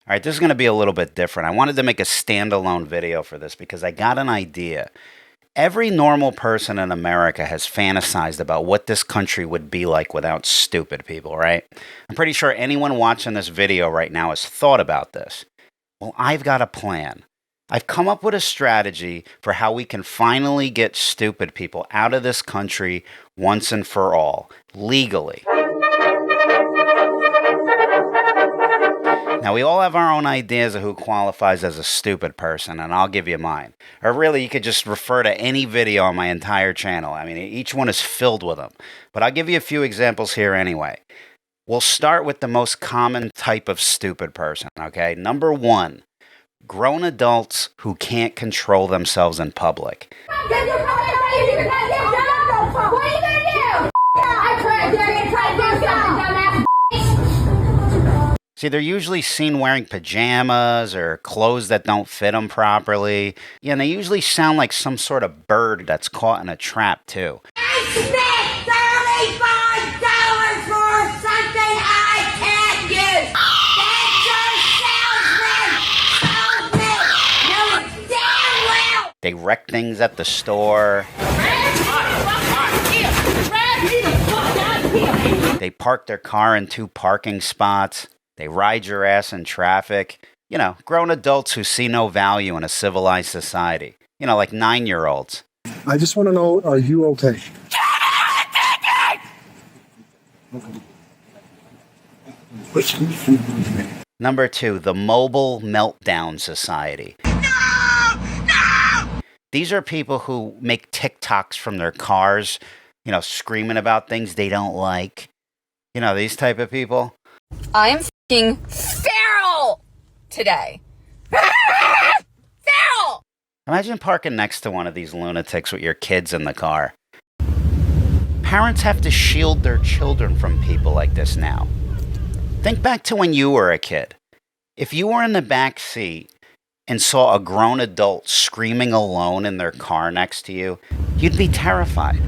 All right, this is going to be a little bit different. I wanted to make a standalone video for this because I got an idea. Every normal person in America has fantasized about what this country would be like without stupid people, right? I'm pretty sure anyone watching this video right now has thought about this. Well, I've got a plan. I've come up with a strategy for how we can finally get stupid people out of this country once and for all, legally. Now, we all have our own ideas of who qualifies as a stupid person, and I'll give you mine. Or really, you could just refer to any video on my entire channel. I mean, each one is filled with them. But I'll give you a few examples here anyway. We'll start with the most common type of stupid person, okay? Number one, grown adults who can't control themselves in public. What are you gonna do? I tried to do something, dumbass. See, they're usually seen wearing pajamas or clothes that don't fit them properly. Yeah, and they usually sound like some sort of bird that's caught in a trap, too. I spent $35 for something I can't use. That's your salesman. Sold me. You damn well. They wreck things at the store. They park their car in 2 parking spots. They ride your ass in traffic. You know, grown adults who see no value in a civilized society. You know, like 9-year-olds. I just want to know, are you okay? Number 2, the Mobile Meltdown Society. No! These are people who make TikToks from their cars, you know, screaming about things they don't like. You know, these type of people. I'm f***ing feral today. Feral! Imagine parking next to one of these lunatics with your kids in the car. Parents have to shield their children from people like this now. Think back to when you were a kid. If you were in the back seat and saw a grown adult screaming alone in their car next to you, you'd be terrified.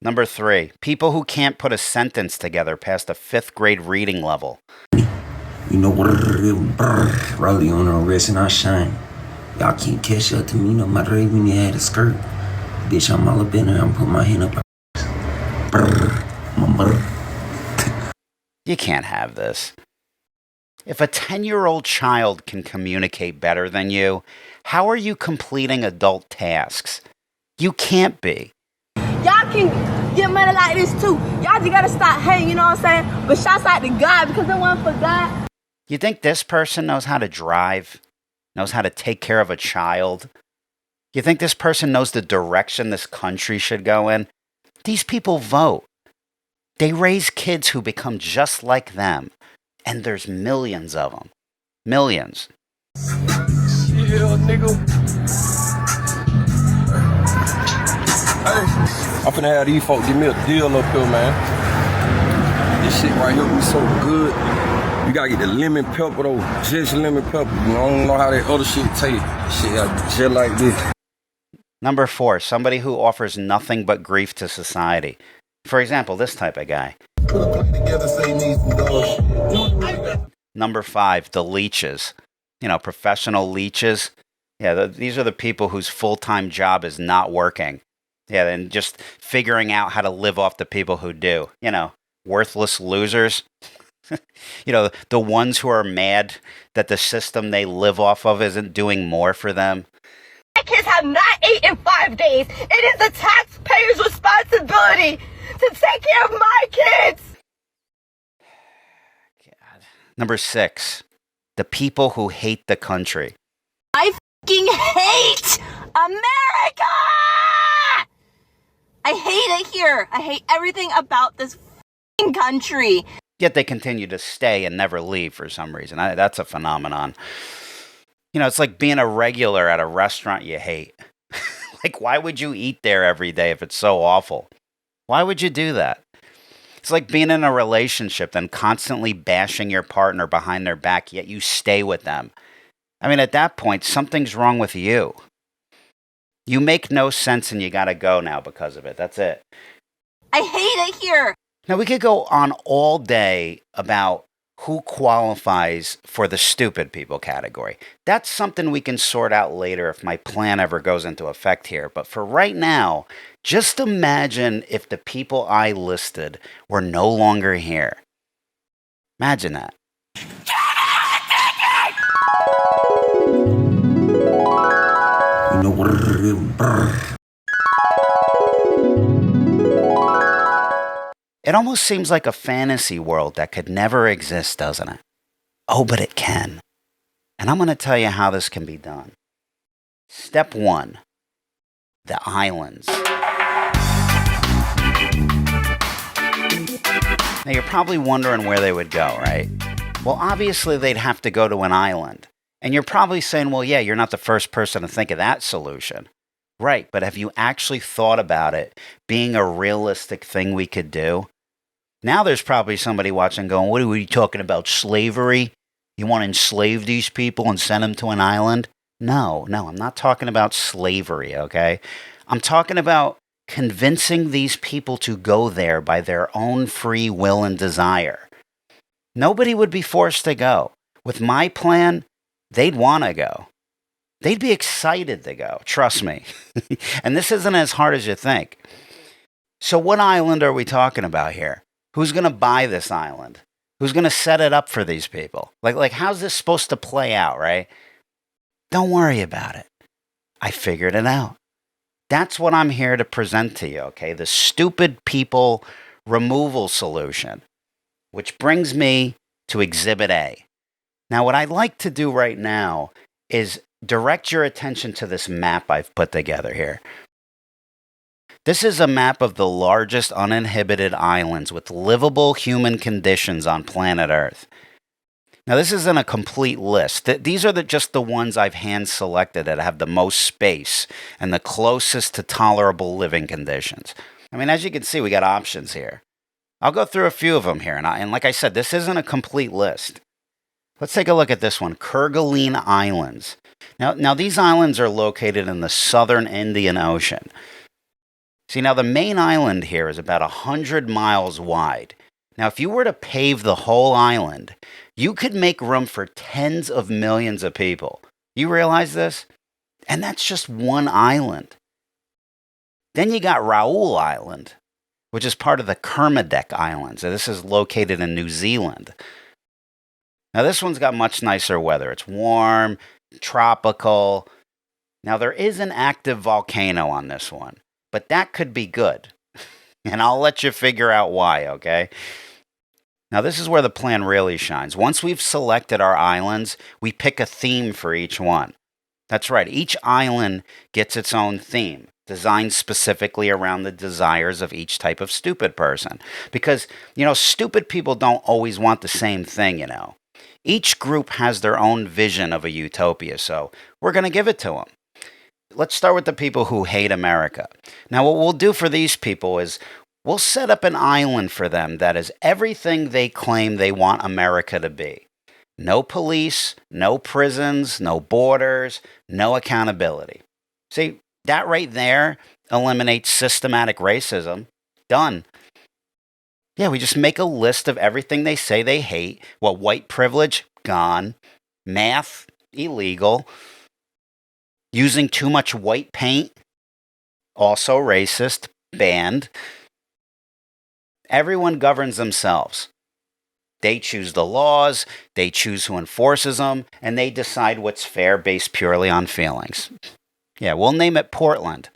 Number 3, people who can't put a sentence together past a 5th grade reading level. You know what? Rollie on our wrist and I shine. Y'all can't catch up to me no matter when you had a skirt. Bitch, I'm all up in there. I'm putting my hand up. You can't have this. If a 10-year-old child can communicate better than you, how are you completing adult tasks? You can't be. Y'all can get money like this too. Y'all just gotta stop hating, you know what I'm saying? But shouts out to God, because it wasn't for God. You think this person knows how to drive? Knows how to take care of a child? You think this person knows the direction this country should go in? These people vote. They raise kids who become just like them. And there's millions of them. Millions. Yeah, nigga. Hey, I'm finna have these folks give me a deal up here, man. This shit right here be so good. You gotta get the lemon pepper though, just lemon pepper. You know, I don't know how that other shit taste. Shit, just like this. Number 4, somebody who offers nothing but grief to society. For example, this type of guy. Number 5, the leeches. You know, professional leeches. Yeah, these are the people whose full-time job is not working. Yeah, and just figuring out how to live off the people who do. You know, worthless losers. You know, the ones who are mad that the system they live off of isn't doing more for them. My kids have not ate in 5 days. It is the taxpayer's responsibility to take care of my kids. God. Number 6, the people who hate the country. I fucking hate America! I hate it here. I hate everything about this fucking country. Yet they continue to stay and never leave for some reason. That's a phenomenon. You know, it's like being a regular at a restaurant you hate. Like, why would you eat there every day if it's so awful? Why would you do that? It's like being in a relationship and constantly bashing your partner behind their back, yet you stay with them. I mean, at that point, something's wrong with you. You make no sense and you gotta go now because of it. That's it. I hate it here. Now, we could go on all day about who qualifies for the stupid people category. That's something we can sort out later if my plan ever goes into effect here. But for right now, just imagine if the people I listed were no longer here. Imagine that. You know what it is? It almost seems like a fantasy world that could never exist, doesn't it? Oh, but it can. And I'm going to tell you how this can be done. Step 1, the islands. Now, you're probably wondering where they would go, right? Well, obviously, they'd have to go to an island. And you're probably saying, well, yeah, you're not the first person to think of that solution. Right, but have you actually thought about it being a realistic thing we could do? Now there's probably somebody watching going, what are we talking about, slavery? You want to enslave these people and send them to an island? No, I'm not talking about slavery, okay? I'm talking about convincing these people to go there by their own free will and desire. Nobody would be forced to go. With my plan, they'd want to go. They'd be excited to go, trust me. And this isn't as hard as you think. So what island are we talking about here? Who's going to buy this island? Who's going to set it up for these people? Like, how's this supposed to play out, right? Don't worry about it. I figured it out. That's what I'm here to present to you, okay? The stupid people removal solution, which brings me to Exhibit A. Now, what I'd like to do right now is direct your attention to this map I've put together here. This is a map of the largest uninhibited islands with livable human conditions on planet Earth. Now, this isn't a complete list. These are just the ones I've hand-selected that have the most space and the closest to tolerable living conditions. I mean, as you can see, we got options here. I'll go through a few of them here. And like I said, this isn't a complete list. Let's take a look at this one, Kerguelen Islands. Now, these islands are located in the southern Indian Ocean. See, now the main island here is about 100 miles wide. Now, if you were to pave the whole island, you could make room for tens of millions of people. You realize this? And that's just one island. Then you got Raoul Island, which is part of the Kermadec Islands. And this is located in New Zealand. Now, this one's got much nicer weather. It's warm, tropical. Now, there is an active volcano on this one, but that could be good. And I'll let you figure out why, okay? Now, this is where the plan really shines. Once we've selected our islands, we pick a theme for each one. That's right. Each island gets its own theme, designed specifically around the desires of each type of stupid person. Because, stupid people don't always want the same thing, Each group has their own vision of a utopia, so we're going to give it to them. Let's start with the people who hate America. Now, what we'll do for these people is we'll set up an island for them that is everything they claim they want America to be. No police, no prisons, no borders, no accountability. See, that right there eliminates systematic racism. Done. Yeah, we just make a list of everything they say they hate. Well, white privilege, gone. Math, illegal. Using too much white paint, also racist, banned. Everyone governs themselves. They choose the laws, they choose who enforces them, and they decide what's fair based purely on feelings. Yeah, we'll name it Portland.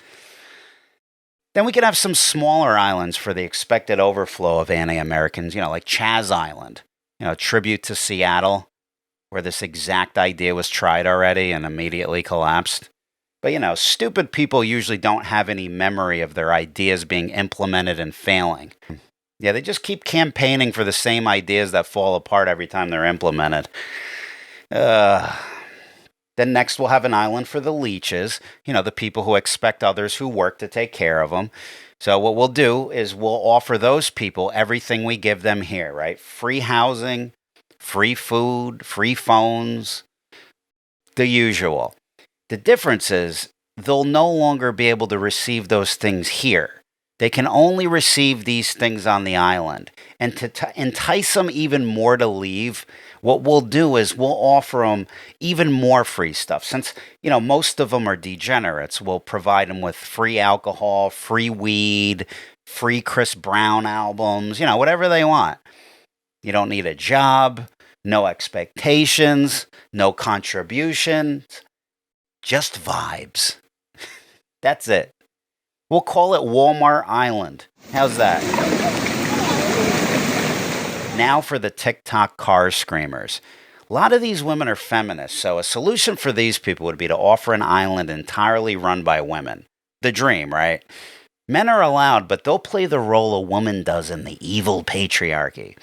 Then we can have some smaller islands for the expected overflow of anti-Americans, like Chaz Island, a tribute to Seattle, where this exact idea was tried already and immediately collapsed. But, stupid people usually don't have any memory of their ideas being implemented and failing. Yeah, they just keep campaigning for the same ideas that fall apart every time they're implemented. Then next we'll have an island for the leeches, the people who expect others who work to take care of them. So what we'll do is we'll offer those people everything we give them here, right? Free housing, free food, free phones, the usual. The difference is they'll no longer be able to receive those things here. They can only receive these things on the island. And to entice them even more to leave, what we'll do is we'll offer them even more free stuff. Since, most of them are degenerates, we'll provide them with free alcohol, free weed, free Chris Brown albums, whatever they want. You don't need a job, no expectations, no contributions, just vibes. That's it. We'll call it Walmart Island. How's that? Now for the TikTok car screamers. A lot of these women are feminists, so a solution for these people would be to offer an island entirely run by women. The dream, right? Men are allowed, but they'll play the role a woman does in the evil patriarchy.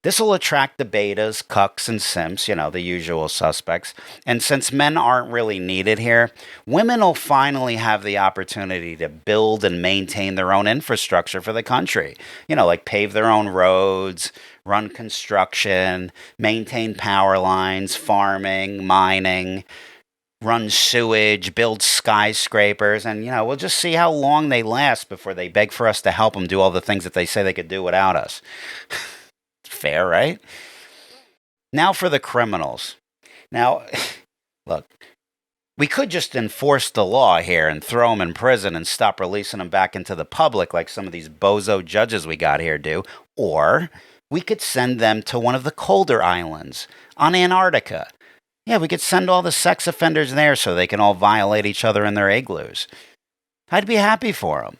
This will attract the betas, cucks, and simps, the usual suspects. And since men aren't really needed here, women will finally have the opportunity to build and maintain their own infrastructure for the country. Like pave their own roads, run construction, maintain power lines, farming, mining, run sewage, build skyscrapers, and, we'll just see how long they last before they beg for us to help them do all the things that they say they could do without us. Fair, right? Now for the criminals. Now, look, we could just enforce the law here and throw them in prison and stop releasing them back into the public like some of these bozo judges we got here do. Or we could send them to one of the colder islands on Antarctica. Yeah, we could send all the sex offenders there so they can all violate each other in their igloos. I'd be happy for them.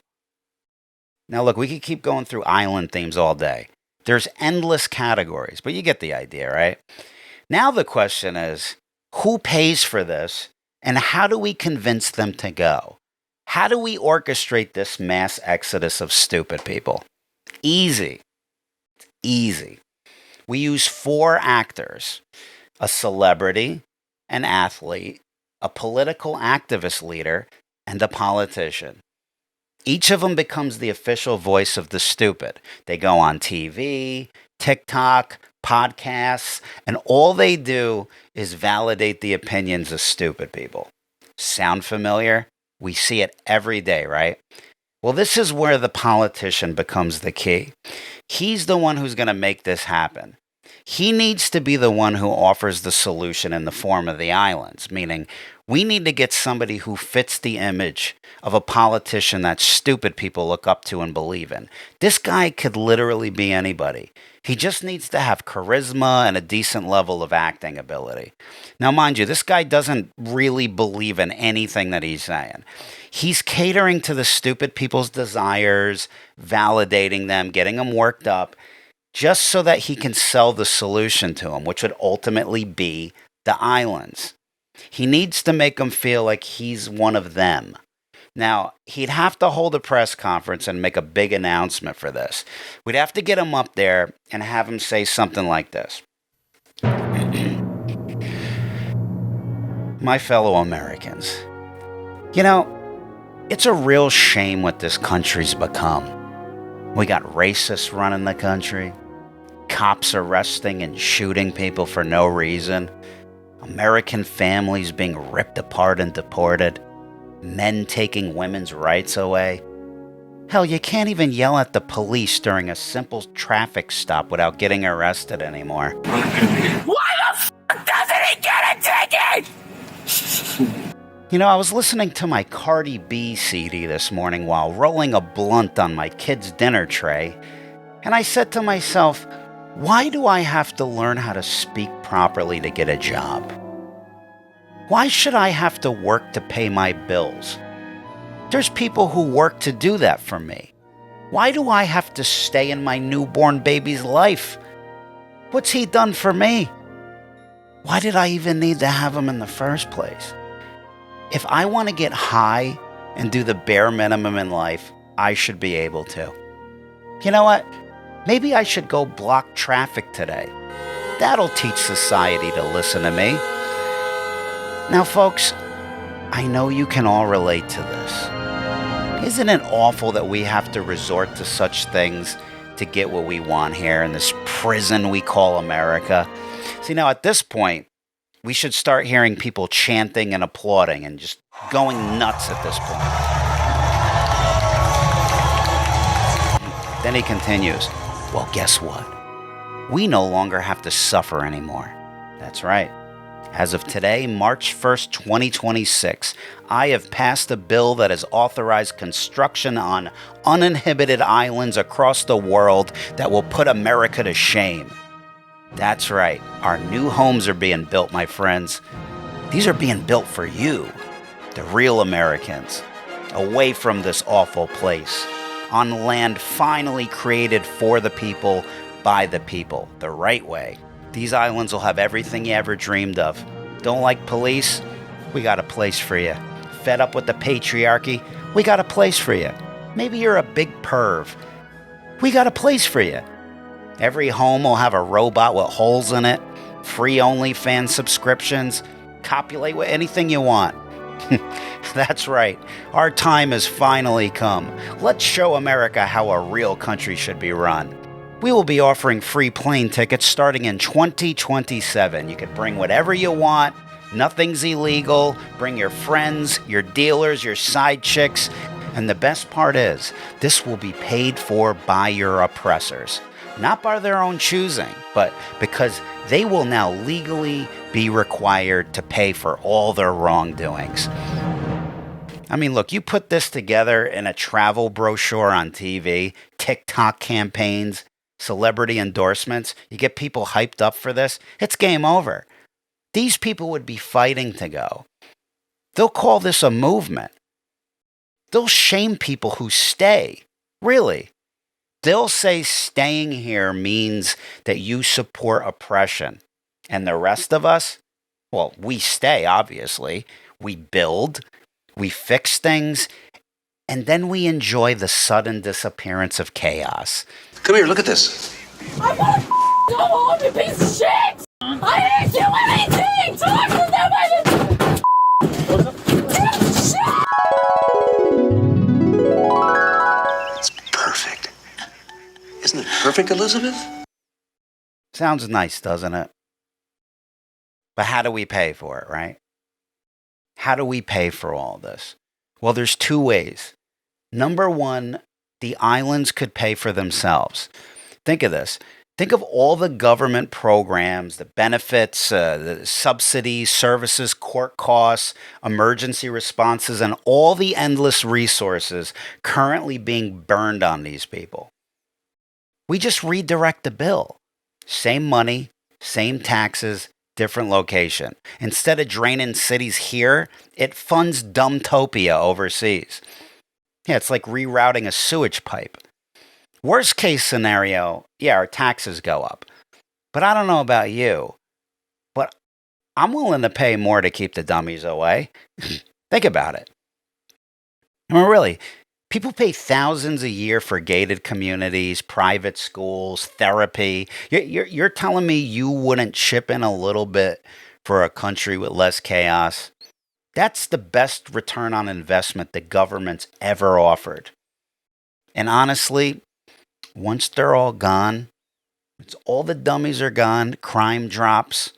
Now, look, we could keep going through island themes all day. There's endless categories, but you get the idea, right? Now the question is, who pays for this, and how do we convince them to go? How do we orchestrate this mass exodus of stupid people? Easy. Easy. We use 4 actors: a celebrity, an athlete, a political activist leader, and a politician. Each of them becomes the official voice of the stupid. They go on TV, TikTok, podcasts, and all they do is validate the opinions of stupid people. Sound familiar? We see it every day, right? Well, this is where the politician becomes the key. He's the one who's going to make this happen. He needs to be the one who offers the solution in the form of the islands, meaning we need to get somebody who fits the image of a politician that stupid people look up to and believe in. This guy could literally be anybody. He just needs to have charisma and a decent level of acting ability. Now, mind you, this guy doesn't really believe in anything that he's saying. He's catering to the stupid people's desires, validating them, getting them worked up, just so that he can sell the solution to them, which would ultimately be the islands. He needs to make them feel like he's one of them. Now, he'd have to hold a press conference and make a big announcement for this. We'd have to get him up there and have him say something like this. My fellow Americans, it's a real shame what this country's become. We got racists running the country, cops arresting and shooting people for no reason, American families being ripped apart and deported, men taking women's rights away. Hell, you can't even yell at the police during a simple traffic stop without getting arrested anymore. Why the f*** doesn't he get a ticket? I was listening to my Cardi B CD this morning while rolling a blunt on my kid's dinner tray, and I said to myself, why do I have to learn how to speak properly to get a job? Why should I have to work to pay my bills? There's people who work to do that for me. Why do I have to stay in my newborn baby's life? What's he done for me? Why did I even need to have him in the first place? If I want to get high and do the bare minimum in life, I should be able to. You know what? Maybe I should go block traffic today. That'll teach society to listen to me. Now, folks, I know you can all relate to this. Isn't it awful that we have to resort to such things to get what we want here in this prison we call America? See, now at this point, we should start hearing people chanting and applauding and just going nuts at this point. Then he continues, well, guess what? We no longer have to suffer anymore. That's right. As of today, March 1st, 2026, I have passed a bill that has authorized construction on uninhibited islands across the world that will put America to shame. That's right. Our new homes are being built, my friends. These are being built for you, the real Americans, away from this awful place, on land finally created for the people, by the people, the right way. These islands will have everything you ever dreamed of. Don't like police? We got a place for you. Fed up with the patriarchy? We got a place for you. Maybe you're a big perv. We got a place for you. Every home will have a robot with holes in it, free OnlyFans subscriptions, copulate with anything you want. That's right. Our time has finally come. Let's show America how a real country should be run. We will be offering free plane tickets starting in 2027. You can bring whatever you want. Nothing's illegal. Bring your friends, your dealers, your side chicks. And the best part is, this will be paid for by your oppressors. Not by their own choosing, but because they will now legally be required to pay for all their wrongdoings. I mean, look, you put this together in a travel brochure on TV, TikTok campaigns, celebrity endorsements, you get people hyped up for this, it's game over. These people would be fighting to go. They'll call this a movement. They'll shame people who stay. Really. They'll say staying here means that you support oppression. And the rest of us, well, we stay, obviously. We build, we fix things, and then we enjoy the sudden disappearance of chaos. Come here, look at this. I gotta go home, you piece of shit! I didn't do anything! Talk to them! It's perfect. Isn't it perfect, Elizabeth? Sounds nice, doesn't it? But how do we pay for it, right? How do we pay for all this? Well, there's two ways. Number one, the islands could pay for themselves. Think of this. Think of all the government programs, the benefits, the subsidies, services, court costs, emergency responses, and all the endless resources currently being burned on these people. We just redirect the bill. Same money, same taxes, different location. Instead of draining cities here, it funds dumbtopia overseas. Yeah, it's like rerouting a sewage pipe. Worst case scenario, yeah, our taxes go up. But I don't know about you, but I'm willing to pay more to keep the dummies away. Think about it. I mean, really, people pay thousands a year for gated communities, private schools, therapy. You're telling me you wouldn't chip in a little bit for a country with less chaos? That's the best return on investment the government's ever offered. And honestly, once they're all gone, once all the dummies are gone, crime drops,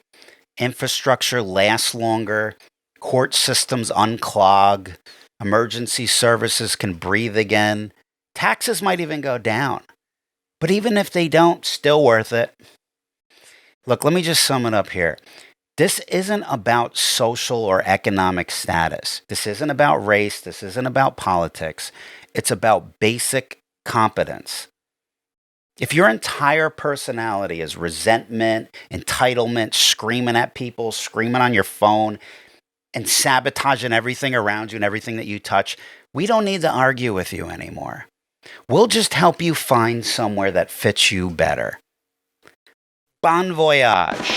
infrastructure lasts longer, court systems unclog, emergency services can breathe again, taxes might even go down. But even if they don't, still worth it. Look, let me just sum it up here. This isn't about social or economic status. This isn't about race. This isn't about politics. It's about basic competence. If your entire personality is resentment, entitlement, screaming at people, screaming on your phone, and sabotaging everything around you and everything that you touch, we don't need to argue with you anymore. We'll just help you find somewhere that fits you better. Bon voyage.